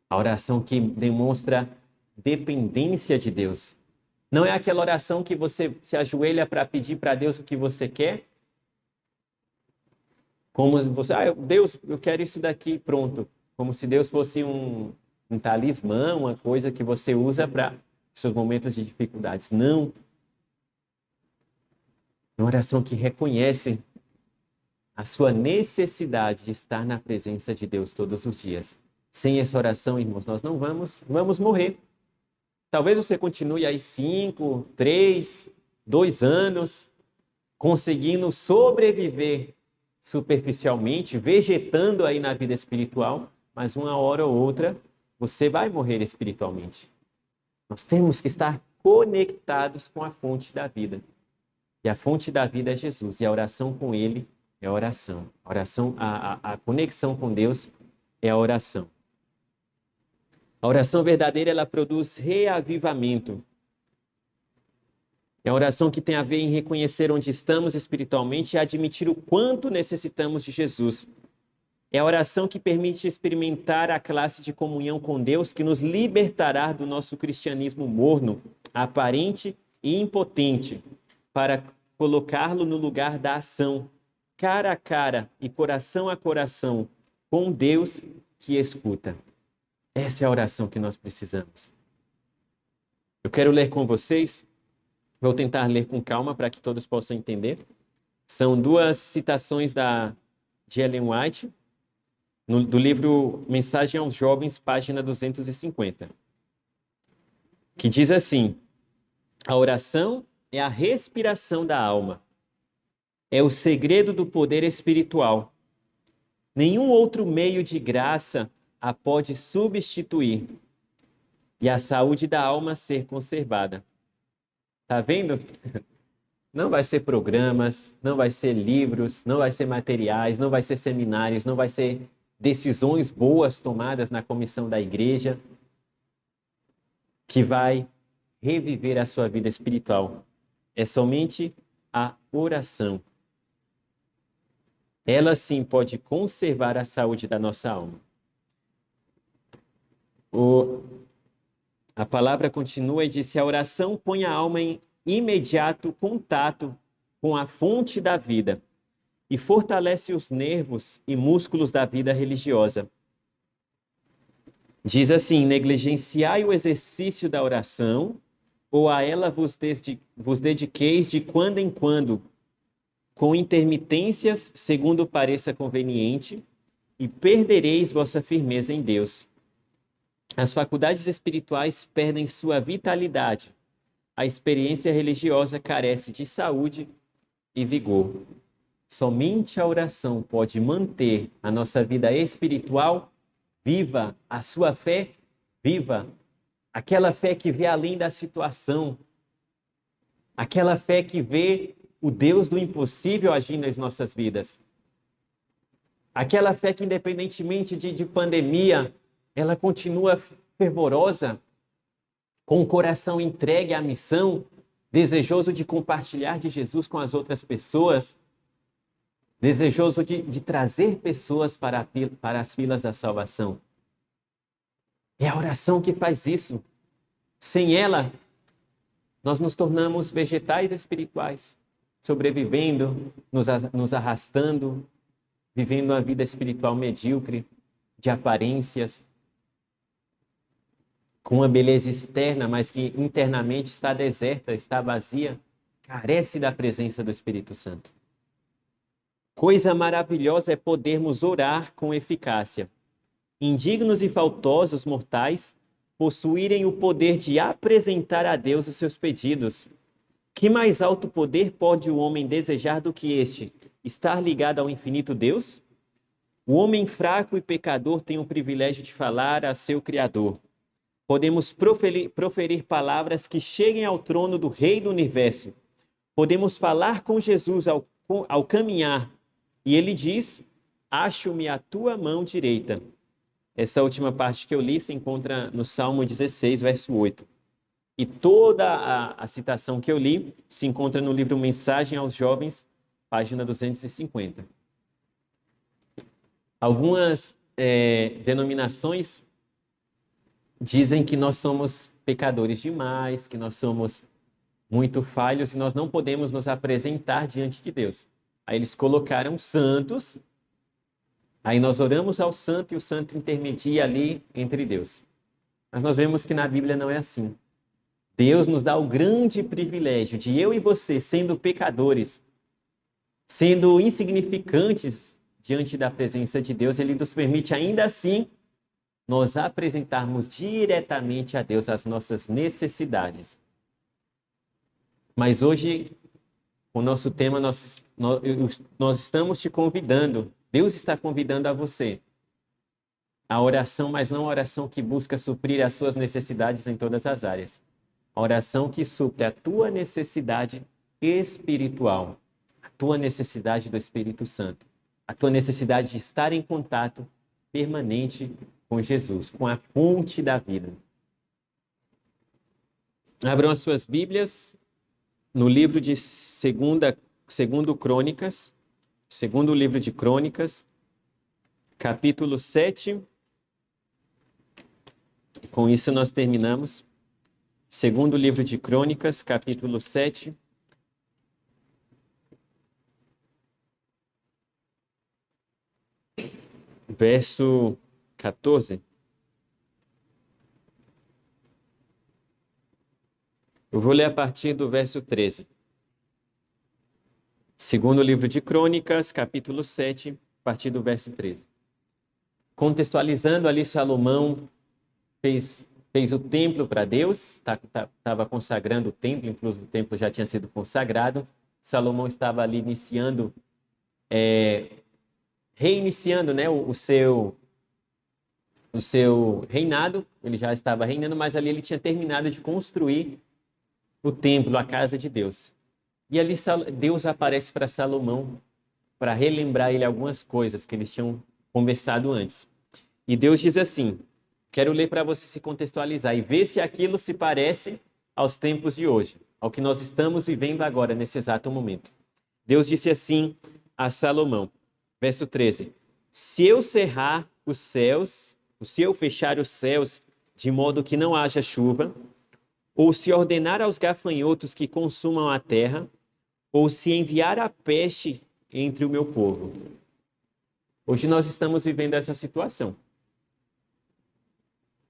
A oração que demonstra dependência de Deus. Não é aquela oração que você se ajoelha para pedir para Deus o que você quer. Como você, Deus, eu quero isso daqui, pronto. Como se Deus fosse um talismã, uma coisa que você usa para seus momentos de dificuldades. Não. É uma oração que reconhece a sua necessidade de estar na presença de Deus todos os dias. Sem essa oração, irmãos, nós não vamos morrer. Talvez você continue aí 5, 3, 2 anos, conseguindo sobreviver superficialmente, vegetando aí na vida espiritual, mas uma hora ou outra você vai morrer espiritualmente. Nós temos que estar conectados com a fonte da vida. E a fonte da vida é Jesus. E a oração com Ele é a oração. A conexão com Deus é a oração. A oração verdadeira, ela produz reavivamento. É a oração que tem a ver em reconhecer onde estamos espiritualmente e admitir o quanto necessitamos de Jesus. É a oração que permite experimentar a classe de comunhão com Deus que nos libertará do nosso cristianismo morno, aparente e impotente, para colocá-lo no lugar da ação, cara a cara e coração a coração, com Deus que escuta. Essa é a oração que nós precisamos. Eu quero ler com vocês, vou tentar ler com calma para que todos possam entender. São duas citações de Ellen White, do livro Mensagem aos Jovens, página 250, que diz assim: a oração é a respiração da alma, é o segredo do poder espiritual. Nenhum outro meio de graça a pode substituir e a saúde da alma ser conservada. Tá vendo? Não vai ser programas, não vai ser livros, não vai ser materiais, não vai ser seminários, não vai ser decisões boas tomadas na comissão da igreja que vai reviver a sua vida espiritual. É somente a oração. Ela sim pode conservar a saúde da nossa alma. A palavra continua e diz: a oração põe a alma em imediato contato com a fonte da vida e fortalece os nervos e músculos da vida religiosa. Diz assim: negligenciai o exercício da oração, ou a ela vos dediqueis de quando em quando, com intermitências, segundo pareça conveniente, e perdereis vossa firmeza em Deus. As faculdades espirituais perdem sua vitalidade. A experiência religiosa carece de saúde e vigor. Somente a oração pode manter a nossa vida espiritual viva, a sua fé viva. Aquela fé que vê além da situação. Aquela fé que vê o Deus do impossível agindo nas nossas vidas. Aquela fé que, independentemente de pandemia, ela continua fervorosa, com o coração entregue à missão, desejoso de compartilhar de Jesus com as outras pessoas, desejoso de trazer pessoas para as filas da salvação. É a oração que faz isso. Sem ela, nós nos tornamos vegetais espirituais, sobrevivendo, nos arrastando, vivendo uma vida espiritual medíocre, de aparências, com uma beleza externa, mas que internamente está deserta, está vazia, carece da presença do Espírito Santo. Coisa maravilhosa é podermos orar com eficácia. Indignos e faltosos mortais possuírem o poder de apresentar a Deus os seus pedidos. Que mais alto poder pode o homem desejar do que este? Estar ligado ao infinito Deus? O homem fraco e pecador tem o privilégio de falar a seu Criador. Podemos proferir palavras que cheguem ao trono do Rei do Universo. Podemos falar com Jesus ao caminhar. E ele diz: acho-me a tua mão direita. Essa última parte que eu li se encontra no Salmo 16, verso 8. E toda a citação que eu li se encontra no livro Mensagem aos Jovens, página 250. Algumas denominações dizem que nós somos pecadores demais, que nós somos muito falhos e nós não podemos nos apresentar diante de Deus. Aí eles colocaram santos, aí nós oramos ao santo e o santo intermedia ali entre Deus. Mas nós vemos que na Bíblia não é assim. Deus nos dá o grande privilégio de eu e você, sendo pecadores, sendo insignificantes diante da presença de Deus, Ele nos permite ainda assim nós apresentarmos diretamente a Deus as nossas necessidades. Mas hoje, o nosso tema, nós estamos te convidando, Deus está convidando a você, a oração, mas não a oração que busca suprir as suas necessidades em todas as áreas. A oração que supre a tua necessidade espiritual, a tua necessidade do Espírito Santo, a tua necessidade de estar em contato permanente com Jesus, com a fonte da vida. Abram as suas Bíblias no livro de segundo Crônicas, segundo livro de Crônicas, capítulo 7. Com isso nós terminamos. Segundo livro de Crônicas, capítulo 7. Verso 14. Eu vou ler a partir do verso 13. Segundo livro de Crônicas, capítulo 7, a partir do verso 13. Contextualizando ali, Salomão fez o templo para Deus, estava consagrando o templo, inclusive o templo já tinha sido consagrado. Salomão estava ali reiniciando, né, o seu reinado. Ele já estava reinando, mas ali ele tinha terminado de construir o templo, a casa de Deus. E ali Deus aparece para Salomão para relembrar ele algumas coisas que eles tinham conversado antes. E Deus diz assim, quero ler para você se contextualizar e ver se aquilo se parece aos tempos de hoje, ao que nós estamos vivendo agora, nesse exato momento. Deus disse assim a Salomão, verso 13, se eu cerrar os céus, se eu fechar os céus de modo que não haja chuva, ou se ordenar aos gafanhotos que consumam a terra, ou se enviar a peste entre o meu povo. Hoje nós estamos vivendo essa situação.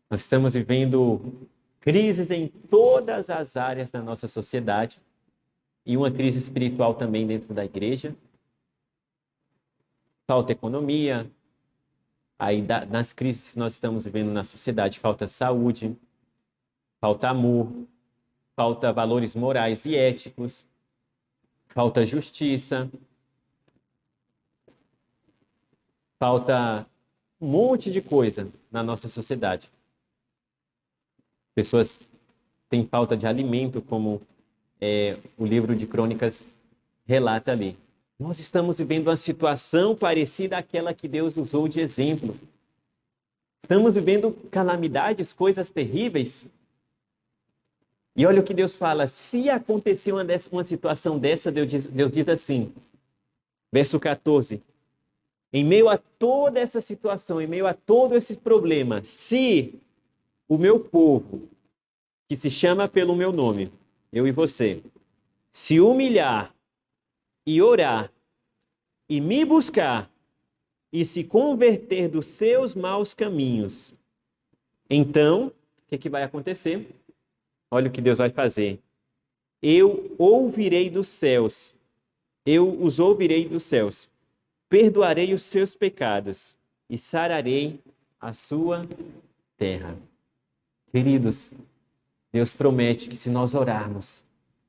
Nós estamos vivendo crises em todas as áreas da nossa sociedade e uma crise espiritual também dentro da igreja. Falta economia, aí nas crises que nós estamos vivendo na sociedade, falta saúde, falta amor, falta valores morais e éticos, falta justiça, falta um monte de coisa na nossa sociedade. Pessoas têm falta de alimento, como o livro de Crônicas relata ali. Nós estamos vivendo uma situação parecida àquela que Deus usou de exemplo. Estamos vivendo calamidades, coisas terríveis. E olha o que Deus fala, se acontecer uma situação dessa, Deus diz assim, verso 14, em meio a toda essa situação, em meio a todo esse problema, se o meu povo, que se chama pelo meu nome, eu e você, se humilhar e orar e me buscar e se converter dos seus maus caminhos, então, o que vai acontecer? Olha o que Deus vai fazer. Eu ouvirei dos céus, eu os ouvirei dos céus, perdoarei os seus pecados e sararei a sua terra. Queridos, Deus promete que se nós orarmos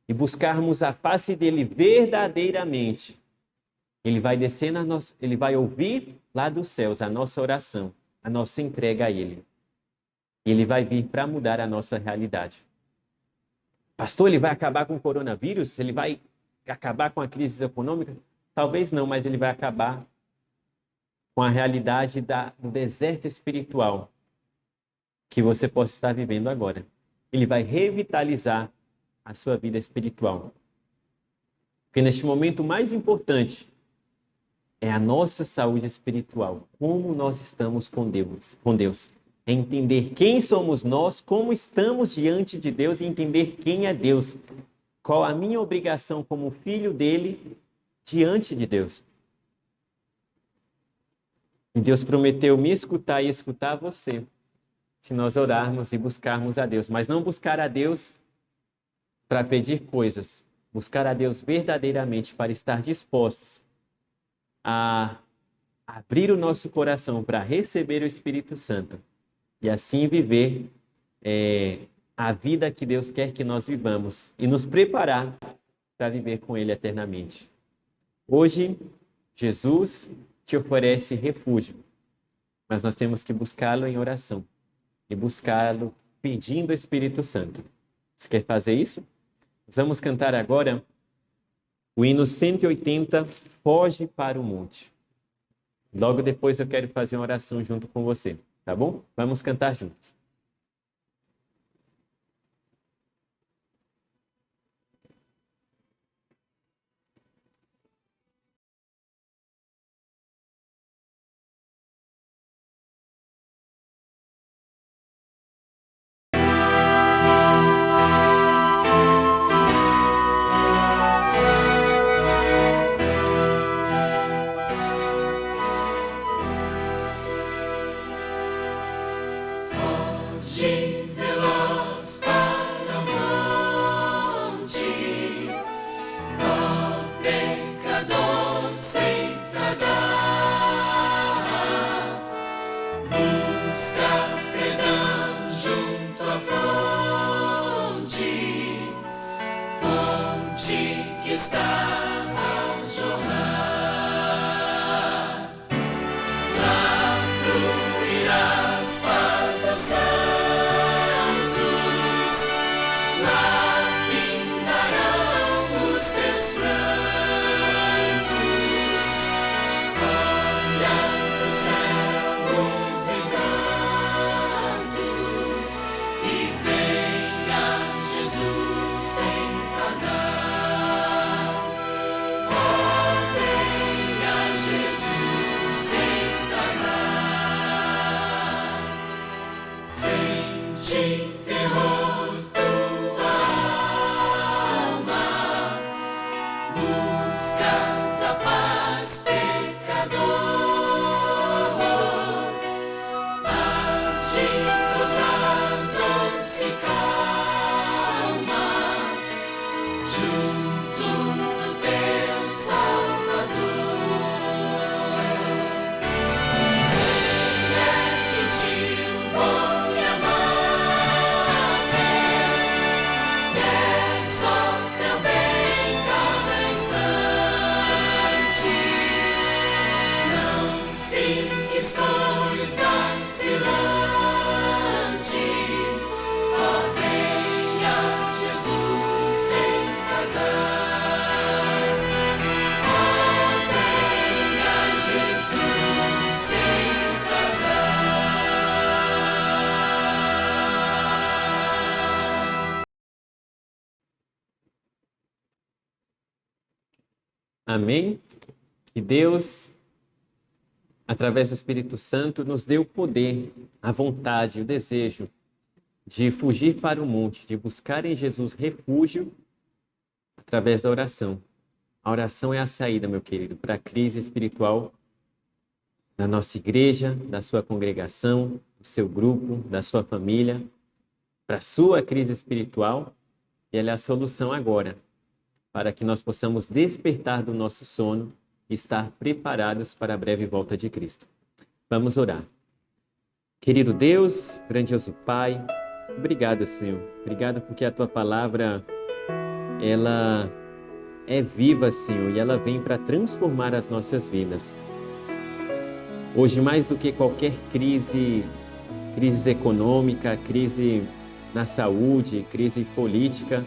e buscarmos a face dele verdadeiramente, ele vai descer ele vai ouvir lá dos céus a nossa oração, a nossa entrega a ele. E ele vai vir para mudar a nossa realidade. Pastor, ele vai acabar com o coronavírus? Ele vai acabar com a crise econômica? Talvez não, mas ele vai acabar com a realidade do deserto espiritual que você possa estar vivendo agora. Ele vai revitalizar a sua vida espiritual. Porque neste momento o mais importante é a nossa saúde espiritual. Como nós estamos com Deus. É entender quem somos nós, como estamos diante de Deus e entender quem é Deus. Qual a minha obrigação como filho dele diante de Deus. E Deus prometeu me escutar e escutar você, se nós orarmos e buscarmos a Deus. Mas não buscar a Deus para pedir coisas. Buscar a Deus verdadeiramente para estar dispostos a abrir o nosso coração para receber o Espírito Santo. E assim viver a vida que Deus quer que nós vivamos e nos preparar para viver com Ele eternamente. Hoje, Jesus te oferece refúgio, mas nós temos que buscá-lo em oração e buscá-lo pedindo o Espírito Santo. Você quer fazer isso? Nós vamos cantar agora o hino 180, Foge para o Monte. Logo depois eu quero fazer uma oração junto com você, tá bom? Vamos cantar juntos. Foge veloz para o monte, ó pecador sem tardar. Busca perdão junto à fonte, fonte que está a jorrar. Lá fluirás paz dos santos, lá findarão os teus prantos. Olha do céu os encantos e venha Jesus sem tardar. Oh, venha Jesus sem tardar. Sente terror tua alma, buscas a paz, pecador. Agindo doce calma, junto do teu Salvador. É gentil, bom e amável, quer só teu bem cada instante. Não fiques, pois, vacilante. Ó, venha Jesus sem tardar. Ó, venha Jesus sem tardar. Amém? Que Deus, através do Espírito Santo, nos dê o poder, a vontade, o desejo de fugir para o monte, de buscar em Jesus refúgio através da oração. A oração é a saída, meu querido, para a crise espiritual da nossa igreja, da sua congregação, do seu grupo, da sua família, para a sua crise espiritual. E ela é a solução agora, para que nós possamos despertar do nosso sono e estar preparados para a breve volta de Cristo. Vamos orar. Querido Deus, grandioso Pai, obrigado, Senhor. Obrigado porque a Tua palavra, ela é viva, Senhor, e ela vem para transformar as nossas vidas. Hoje, mais do que qualquer crise econômica, crise na saúde, crise política,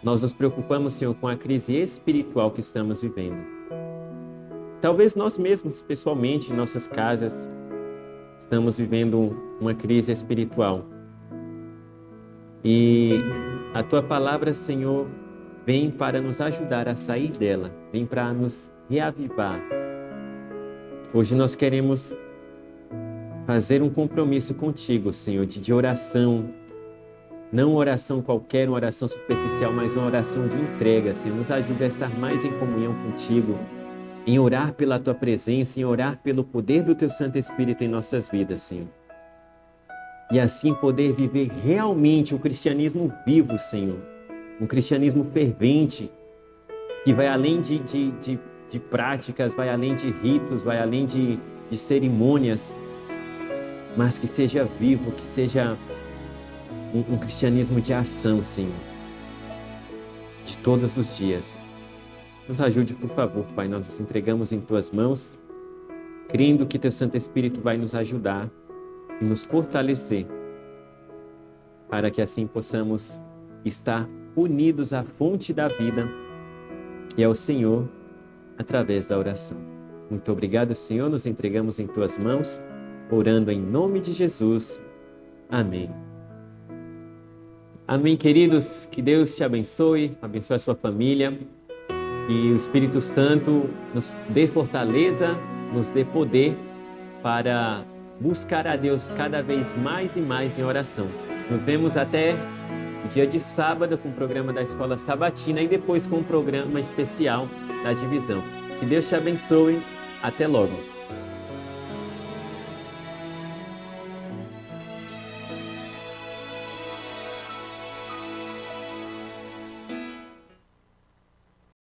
nós nos preocupamos, Senhor, com a crise espiritual que estamos vivendo. Talvez nós mesmos, pessoalmente, em nossas casas, estamos vivendo uma crise espiritual. E a Tua palavra, Senhor, vem para nos ajudar a sair dela, vem para nos reavivar. Hoje nós queremos fazer um compromisso contigo, Senhor, de oração. Não uma oração qualquer, uma oração superficial, mas uma oração de entrega, Senhor. Nos ajude a estar mais em comunhão contigo, em orar pela Tua presença, em orar pelo poder do Teu Santo Espírito em nossas vidas, Senhor. E assim poder viver realmente um cristianismo vivo, Senhor. Um cristianismo fervente, que vai além de práticas, vai além de ritos, vai além de cerimônias, mas que seja vivo, que seja um cristianismo de ação, Senhor, de todos os dias. Nos ajude, por favor, Pai, nós nos entregamos em Tuas mãos, crendo que Teu Santo Espírito vai nos ajudar e nos fortalecer, para que assim possamos estar unidos à fonte da vida, que é o Senhor, através da oração. Muito obrigado, Senhor, nos entregamos em Tuas mãos, orando em nome de Jesus. Amém. Amém, queridos. Que Deus te abençoe a sua família. Que o Espírito Santo nos dê fortaleza, nos dê poder para buscar a Deus cada vez mais e mais em oração. Nos vemos até dia de sábado com o programa da Escola Sabatina e depois com o programa especial da divisão. Que Deus te abençoe. Até logo.